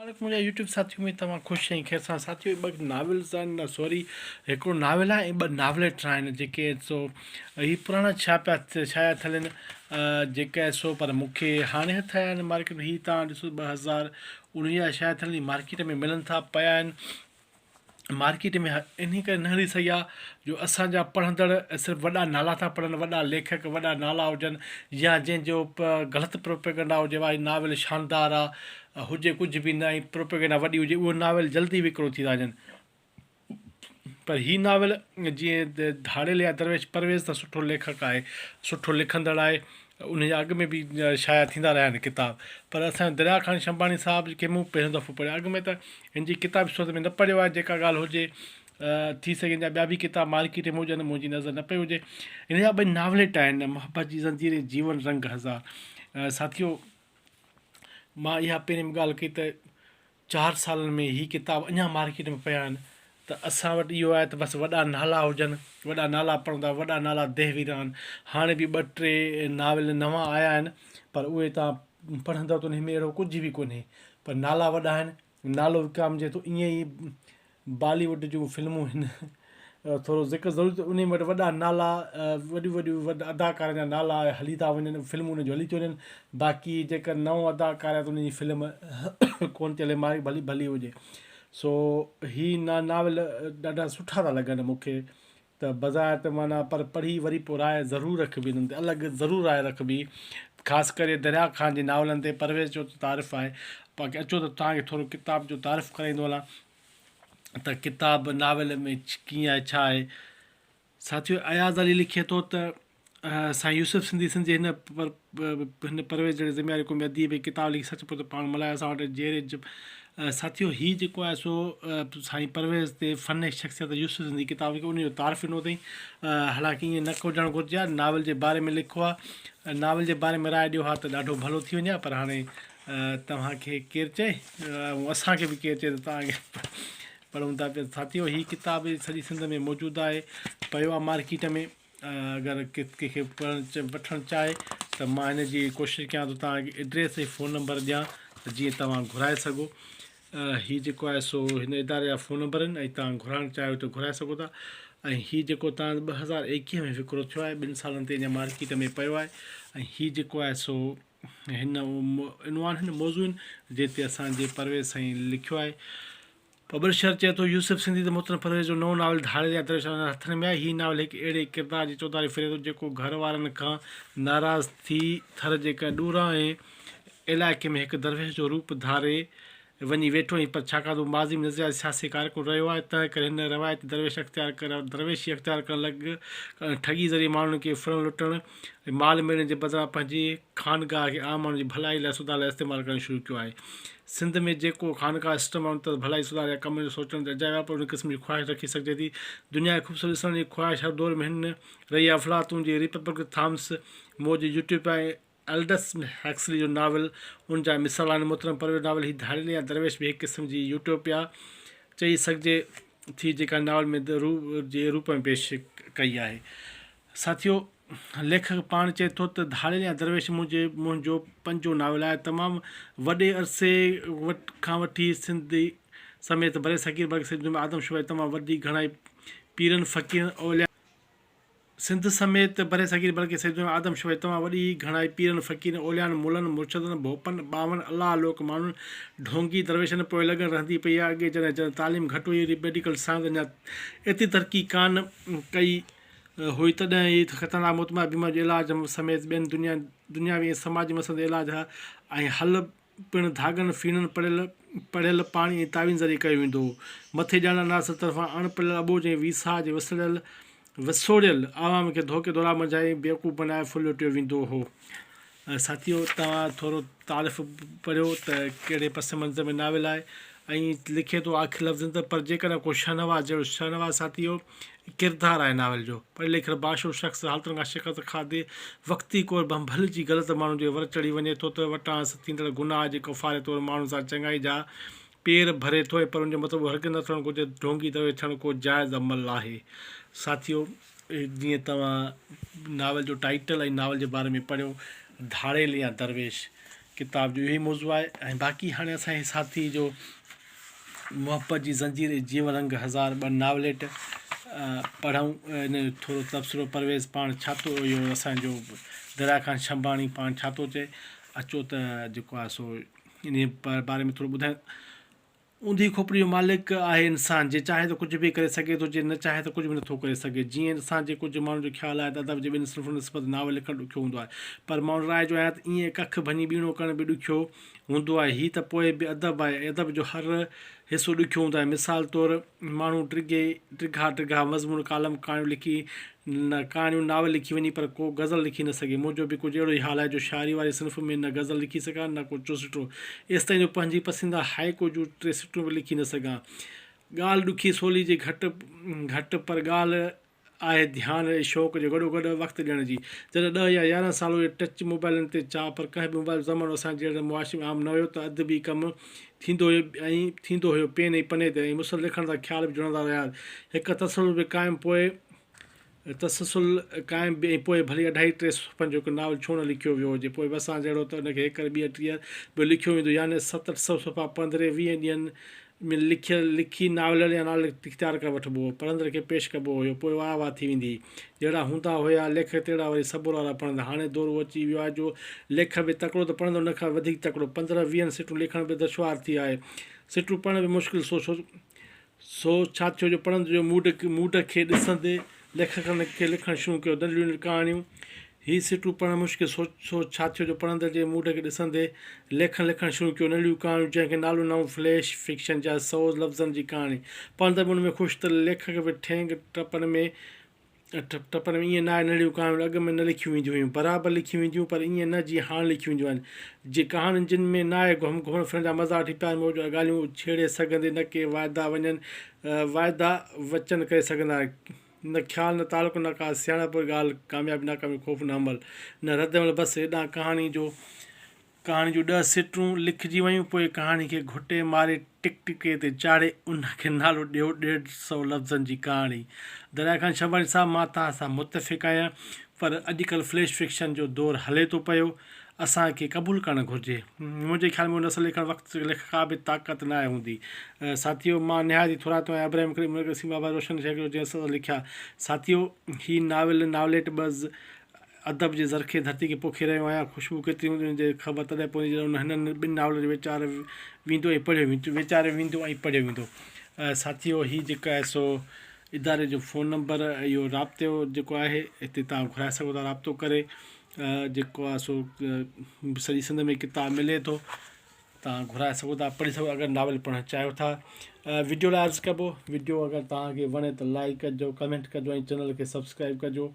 मुंहिंजा यूट्यूब साथियों में तव्हां ख़ुशि ऐं ख़ैर सां साथियो ॿ नावल्स आहिनि सॉरी हिकिड़ो नावल आहे ऐं ॿ नावलेट आहिनि जेके सो हीअ पुराणा छाया थियल आहिनि जेके सो पर मूंखे हाणे हथ आया आहिनि मार्केट हीअ तव्हां ॾिसो 2019 छाया थियल मार्केट में मिलनि था पिया आहिनि मार्केट में इन करे न हली सघी आहे जो असांजा पढ़ंदड़ सिर्फ़ु वॾा नाला था पढ़नि वॾा लेखक वॾा नाला हुजनि या जंहिंजो ग़लति प्रोपेगेंडा हुजे भाई नावल शानदार आहे हुजे कुझु बि न ऐं प्रोपेगेंडा वॾी हुजे उहो नावल जल्दी विकिरो थी था वञनि पर हीअ नावल जीअं धाड़ेल या दरवेश परोवेज त सुठो लेखक आहे सुठो लिखंदड़ आहे उनजे अॻु में बि शाया थींदा रहिया आहिनि किताब पर असांजो دريا शंबाणी साहिब खे मूं पहिरियों दफ़ो पढ़ियो अॻु में त हिन जी किताब शोध में न पढ़ियो आहे जेका ॻाल्हि हुजे थी सघे जा ॿिया बि किताब मार्केट में हुजनि मुंहिंजी नज़र न पई हुजे हिन जा ॿई नावलेट आहिनि मोहब्बत जी ज़ंजीर जीवन रंग हज़ार साथियो मां इहा पहिरीं ॻाल्हि कई त 4 सालनि में हीअ किताब अञा मार्केट में पिया आहिनि त असां वटि इहो आहे त बसि वॾा नाला हुजनि वॾा नाला पढ़ंदा वॾा नाला देहवीर आहिनि हाणे बि 2-3 नावल नवां आया आहिनि पर उहे तव्हां पढ़ंदव त उन में अहिड़ो कुझु बि कोन्हे पर नाला वॾा आहिनि नालो विकामजे थो ईअं ई बॉलीवुड जूं फिल्मूं आहिनि थोरो ज़िक्र ज़रूरी त उन वटि वॾा नाला वॾियूं वॾा अदाकार जा नाला हली था वञनि फिल्मूं उन जूं हली थियूं वञनि बाक़ी जेका नओं अदाकार आहे त उन जी फिल्म कोन थी हले मारी भली हुजे सो हीअ नावल ॾाढा सुठा था लॻनि मूंखे त बज़ारि त माना पर पढ़ी वरी पोइ राय ज़रूरु रखबी हिननि ते अलॻि ज़रूरु राय रखबी ख़ासि करे دريا जे नावलनि ते परोवेज जो तारीफ़ आहे बाक़ी अचो त तव्हांखे थोरो किताब जो तारीफ़ कराईंदो हलां त किताब नावल में कीअं आहे छा आहे साथियो अयाज़ अली लिखे थो त साईं यूसुफ सिंधी हिन परोवेज जहिड़े ज़िम्मेवारी को अदीब किताब लिखी सच पियो त पाण मल्हाए असां वटि जेरे साथियो हीअ जेको आहे सो साईं परोवेज ते फ़न शख़्सियत यूसुफ सिंधी किताब लिखी उनजो तारीफ़ ॾिनो अथई हालांकि ईअं न हुजणु घुरिजे आहे नावल जे बारे में लिखो आहे नावल जे बारे में राय ॾियो हा त ॾाढो भलो थी वञे पर हाणे तव्हांखे केरु चए ऐं असांखे बि केरु चए त तव्हांखे पढ़ूं था पिया साथियो हीअ किताब सॼी सिंध में मौजूदु आहे पियो आहे मार्केट में अगरि कंहिंखे वठणु चाहे त मां हिन जी कोशिशि कयां थो तव्हांखे एड्रेस ऐं फ़ोन नंबर ॾियां त जीअं तव्हां घुराए सघो हीअ जेको आहे सो हिन इदारे जा फ़ोन नंबर आहिनि ऐं तव्हां घुराइणु चाहियो त घुराए सघो था ऐं हीअ जेको तव्हां 2021 में विकिरो थियो आहे 2 सालनि ते अञा मार्केट में पियो आहे ऐं हीअ जेको आहे सो हिन इनवान हिन मौज़ू आहिनि जंहिं ते असांजे परोवेज साईं लिखियो आहे पब्लिशर चए थो यूसुफ सिंधी त मोहतरम परोवेज जो नओं नावल धाड़ेल या दरवेश हथनि में आहे हीअ नावल हिकु अहिड़े किरदार जी चौधारी फिरे थो जेको घर वारनि खां नाराज़ थी थर जे ॾूरा ऐं इलाइक़े में हिकु दरवेश जो रूप धारे वञी वेठो ऐं पर छाकाणि त माज़ी में नज़रिया सियासी कारकुन रहियो आहे तंहिं करे हिन रवायती दरवेशी अख़्तियार करणु लॻ ठगी ज़रिए माण्हुनि खे फुरण लुटण माल मेड़े जे बदिरां पंहिंजी खानगाह खे आम माण्हुनि जी भलाई लाइ सुधार लाइ इस्तेमालु करणु शुरू कयो आहे सिंध में जेको खानगाह सिस्टम आहे त भलाई सुधार या कम जो सोचण ते अजायो आहे पर उन क़िस्म जी ख़्वाहिश रखी सघिजे थी दुनिया खे ख़ूबसूरत ॾिसण जी ख़्वाहिश हर दौर में हिन रही अफ़लातून जी रिपब्लिक थॉम्स मौज यूट्यूब ऐं एल्डस हैक्सली जो नावल उन जा मिसाल आहिनि मोहतरम परोवेज नावल हीअ धाड़ेल या दरवेश बि हिकु क़िस्म जी यूटोपिया चई सघिजे थी जेका नावल में जे रूप में पेश कई आहे साथियो लेखक पाण चए थो त धाड़ेल या दरवेश मुंहिंजो 5जों नावल आहे तमामु वॾे अरसे खां वठी सिंधी समेत भरे सघीर बल्कि सिंध में आदमशुमारी तमामु वॾी घणाई पीरनि फ़क़ीरनि ओलिया सिंध समेत भरे सघी बल्कि सिंध में आदमशुमारी तमामु वॾी घणाई पीरनि फ़क़ीरनि ओलियानि मुलनि मुर्शदनि भोपनि ॿावनि अलाह लोक माण्हुनि ढोंगी दरवेशनि पोइ लॻनि रहंदी पई आहे अॻे जॾहिं तालीम घटि हुई मेडिकल साइंस अञा एतिरी तरक़ी कान कई हुई तॾहिं ई ख़तरनाक मुतमाद बीमारी जो इलाजु समेत ॿियनि दुनियावी ऐं समाजी मसइलनि जो इलाजु ऐं हल पिणु धागनि फीणनि पढ़ियल पाणी ऐं तावीज़ ज़रिए कयो वेंदो हो मथे ॼाणण नास तरफ़ां अणपढ़ियल अॿोझ ऐं वीसा जे वसोड़ियल आवाम खे धोखे धोला मंझाए बेवकूफ़ बनाए फुल लुटियो वेंदो हो साथियो तव्हां थोरो तारीफ़ पढ़ियो त कहिड़े पस मंज़र में नावल आहे ऐं लिखे थो आख़िर लफ़्ज़नि त पर जेकॾहिं को शहनवाज़ जहिड़ो शहनवाज़ साथियो किरदारु आहे नावल जो पढ़ियल लिखियल बाशो शख़्स हालतुनि खां शिकस्त खाधे वक़्ती कोर भल जी ग़लति माण्हुनि जे वर चढ़ी वञे थो त वटां थींदड़ गुनाह जे कफ़ारे तौरु माण्हुनि सां चङाई जा पेर भरे थो ऐं पर उनजो मतिलबु हरगिज़ न थियणु घुरिजे ढोंगी दरवेश थियणु को जाइज़ अमल आहे साथियो जीअं तव्हां नावल जो टाइटल ऐं नावल जे बारे में पढ़ियो धाड़ेल या दरवेश किताब जो इहो ई मौज़ू आहे। ऐं बाक़ी हाणे असांजे साथी जो मुहबत जी ज़ंजीर जीवन रंग हज़ार ॿ नावलेट पढ़ूं, इन थोरो तबसरो परोवेज़ पाण छा थो इहो असांजो दरिया खां शंबाणी पाण छा थो चए, अचो त जेको आहे सो इन बारे में थोरो ॿुधाए। ऊंधी खोपड़ी जो मालिक आहे इंसानु, जे चाहे त कुझु बि करे सघे थो, जे न चाहे त कुझु बि नथो करे सघे। जीअं असांजे कुझु माण्हुनि जो ख़्यालु आहे त अदब जे ॿिनि सिर्फ़ु निस्बत नावल लिखणु ॾुखियो हूंदो आहे, पर माण्हू राय जो आहियां त ईअं कख भञी ॿीणो करणु बि ॾुखियो हूंदो आहे। हीअ त पोइ बि अदब आहे, अदब जो हर हिसो ॾुखियो हूंदो आहे। मिसाल तौरु माण्हू टिघा मज़मून कालम कहाणियूं लिखी कहाणियूं नावल लिखी वञी, पर को गज़ल लिखी न सघे। मुंहिंजो बि कुझु अहिड़ो ई हाल आहे जो शाइरी वारी सिन्फ़ में न गज़ल लिखी सघां न को चुसिटो, एसि ताईं जो पंहिंजी पसंदीदा हाइको जूं 3 सिटूं बि लिखी न सघां। ॻाल्हि ॾुखी सवली जी घटि पर ॻाल्हि आहे ध्यानु ऐं शौक़ जो गॾोगॾु वक़्तु ॾियण जी। जॾहिं 10 या 11 साल हुए टच मोबाइलनि ते चाह, पर कंहिं बि मोबाइल ज़मानो असांजे जहिड़े मुआशिरे में आम न हुयो, त अदबी कमु थींदो हुयो पेन ऐं पने ते, ऐं मुसल लिखण जा ख़्याल बि जुड़ंदा रहिया। हिकु तसलुल क़ाइमु ऐं पोइ भली 2.5-3 सुफ़्हनि जो हिकु नावल छो न लिखियो वियो हुजे। पोइ बि असां जहिड़ो त हुनखे 1-2-3 बि लिखियो वेंदो, यानी 700-800 सुफ़्हा 15-20 ॾींहंनि में लिखी नावल या नावल इख़्तियार करे वठिबो हो, पढ़ंदड़ खे पेश कबो हुयो, पोइ वाह थी वेंदी। जहिड़ा हूंदा हुया लेखक तहिड़ा वरी सबूर वारा पढ़ंदा। हाणे दौरु अची वियो आहे जो लेख बि तकिड़ो त पढ़ंदो, उन खां वधीक तकिड़ो 15-20 सिटूं लिखण बि दुश्वार थी आहे। सिटूं पढ़ण बि मुश्किल, सो छा थियो जो पढ़ंदड़ जो मूड खे ॾिसंदे लेखकनि खे लिखणु शुरू कयो नंढियूं कहाणियूं। हीअ सिटूं पढ़णु मुश्किल, सो छा थियो जो पढ़ंदड़ जे मूड खे ॾिसंदे लिखणु शुरू कयो नंढियूं कहाणियूं, जंहिंखे नालो नओं फ्लैश फिक्शन जा 100 लफ़्ज़नि जी कहाणी। पढ़ंदड़ बि उन में ख़ुशि, त लेखक बि ठेंग टपनि में ईअं न आहे। नंढियूं कहाणियूं अॻु में न लिखियूं वेंदियूं हुयूं, बराबरि लिखियूं वेंदियूं, पर ईअं न जीअं हाणे लिखियूं वेंदियूं आहिनि। जे कहाणियुनि जिन में न आहे घुमण फिरण जा मज़ा वठी प्यार मौज ॻाल्हियूं छेड़े सघंदे, न के वाइदा वचन करे सघंदा, न ख़्यालु न तालुक़ु न का सियाणप ॻाल्हि, कामयाबी नाकामी ख़ौफ़ न अमल, न रदमल, बसि हेॾां कहाणी जूं 10 सिटूं लिखिजी वियूं, पोइ कहाणी खे घुटे मारे टिके ते चाढ़े उनखे नालो ॾियो 150 लफ़्ज़नि जी कहाणी। दरिया खां शंबाणी साहब, मां तव्हां सां मुतफ़िक़ आहियां, पर अॼुकल्ह फ्लैश फिक्शन जो दौरु हले थो पियो, असांखे क़बूलु करणु घुरिजे। मुंहिंजे ख़्याल में हुन असुलु लिखणु वक़्तु का बि ताक़त न आहे हूंदी। साथियो, मां निहायती थोरा तो आहियां इब्राहिम करीम सीमा रोशन शेख जंहिं असां लिखिया। साथियो, ही नावलेट ॿ अदब जे ज़रख़ेज़ धरती खे पोखे रहियो आहियां। ख़ुशबू केतिरी हूंदी हुनजी ख़बर तॾहिं पवंदी जॾहिं हिननि 2 नावलनि जे विचारे वेंदो ऐं पढ़ियो वेंदो। साथियो, हीअ जेका आहे सो इदारे जो फ़ोन नंबर, इहो राब्तो जेको आहे हिते तव्हां घुराए सघो था, राब्तो करे जेको आहे सो सॼी सिंध में किताब मिले थो, तव्हां घुराए सघो था, पढ़ी सघो अगरि नावल पढ़णु चाहियो था। वीडियो लाइ अर्ज़ु कबो, वीडियो अगरि तव्हांखे वणे त लाइक कजो, कमेंट कजो ऐं चैनल खे सब्सक्राइब कजो।